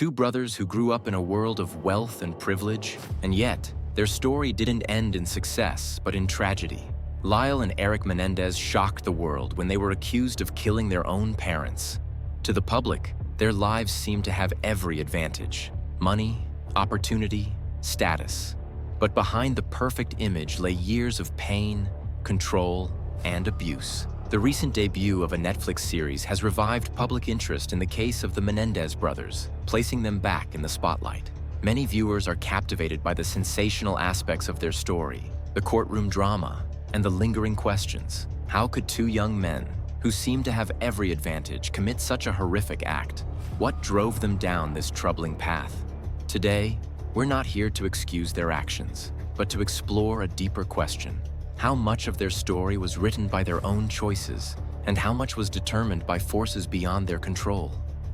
Two brothers who grew up in a world of wealth and privilege, and yet, their story didn't end in success, but in tragedy. Lyle and Erik Menendez shocked the world when they were accused of killing their own parents. To the public, their lives seemed to have every advantage: money, opportunity, status. But behind the perfect image lay years of pain, control, and abuse. The recent debut of a Netflix series has revived public interest in the case of the Menendez brothers, placing them back in the spotlight. Many viewers are captivated by the sensational aspects of their story, the courtroom drama, and the lingering questions. How could two young men, who seemed to have every advantage, commit such a horrific act? What drove them down this troubling path? Today, we're not here to excuse their actions, but to explore a deeper question. How much of their story was written by their own choices, and how much was determined by forces beyond their control?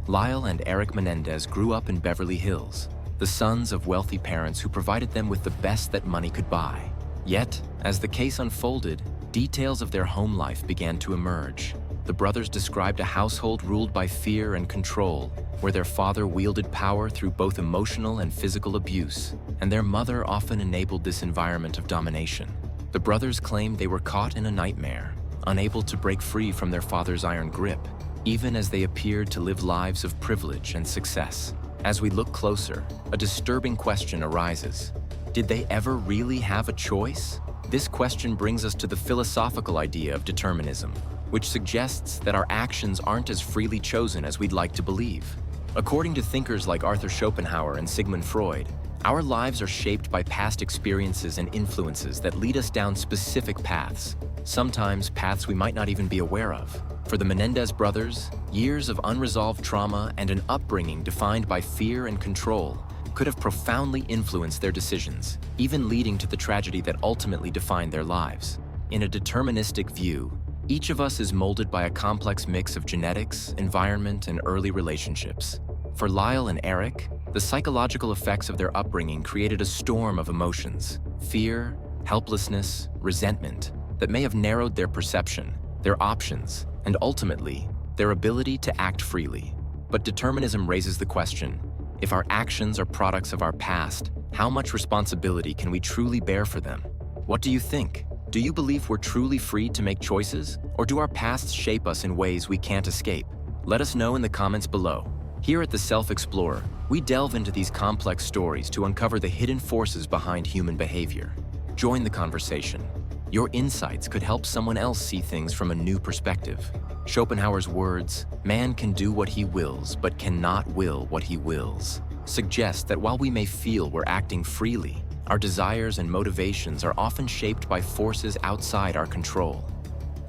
Lyle and Erik Menendez grew up in Beverly Hills, the sons of wealthy parents who provided them with the best that money could buy. Yet, as the case unfolded, details of their home life began to emerge. The brothers described a household ruled by fear and control, where their father wielded power through both emotional and physical abuse, and their mother often enabled this environment of domination. The brothers claimed they were caught in a nightmare, unable to break free from their father's iron grip, even as they appeared to live lives of privilege and success. As we look closer, a disturbing question arises. Did they ever really have a choice? This question brings us to the philosophical idea of determinism, which suggests that our actions aren't as freely chosen as we'd like to believe. According to thinkers like Arthur Schopenhauer and Sigmund Freud, our lives are shaped by past experiences and influences that lead us down specific paths, sometimes paths we might not even be aware of. For the Menendez brothers, years of unresolved trauma and an upbringing defined by fear and control could have profoundly influenced their decisions, even leading to the tragedy that ultimately defined their lives. In a deterministic view, each of us is molded by a complex mix of genetics, environment, and early relationships. For Lyle and Erik, the psychological effects of their upbringing created a storm of emotions: fear, helplessness, resentment, that may have narrowed their perception, their options, and ultimately, their ability to act freely. But determinism raises the question: if our actions are products of our past, how much responsibility can we truly bear for them? What do you think? Do you believe we're truly free to make choices, or do our pasts shape us in ways we can't escape? Let us know in the comments below. Here at The Self-Explorer, we delve into these complex stories to uncover the hidden forces behind human behavior. Join the conversation. Your insights could help someone else see things from a new perspective. Schopenhauer's words, "Man can do what he wills, but cannot will what he wills," suggest that while we may feel we're acting freely, our desires and motivations are often shaped by forces outside our control.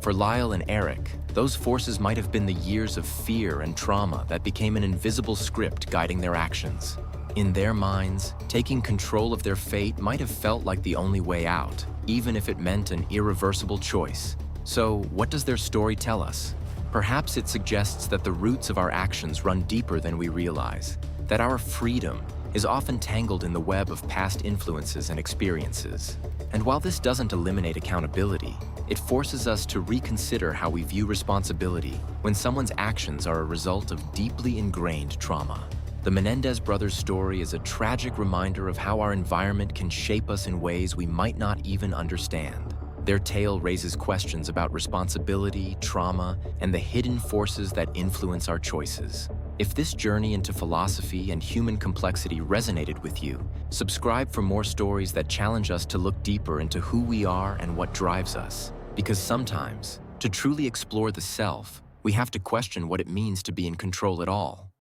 For Lyle and Erik, those forces might have been the years of fear and trauma that became an invisible script guiding their actions. In their minds, taking control of their fate might have felt like the only way out, even if it meant an irreversible choice. So, what does their story tell us? Perhaps it suggests that the roots of our actions run deeper than we realize, that our freedom is often tangled in the web of past influences and experiences. And while this doesn't eliminate accountability, it forces us to reconsider how we view responsibility when someone's actions are a result of deeply ingrained trauma. The Menendez brothers' story is a tragic reminder of how our environment can shape us in ways we might not even understand. Their tale raises questions about responsibility, trauma, and the hidden forces that influence our choices. If this journey into philosophy and human complexity resonated with you, subscribe for more stories that challenge us to look deeper into who we are and what drives us. Because sometimes, to truly explore the self, we have to question what it means to be in control at all.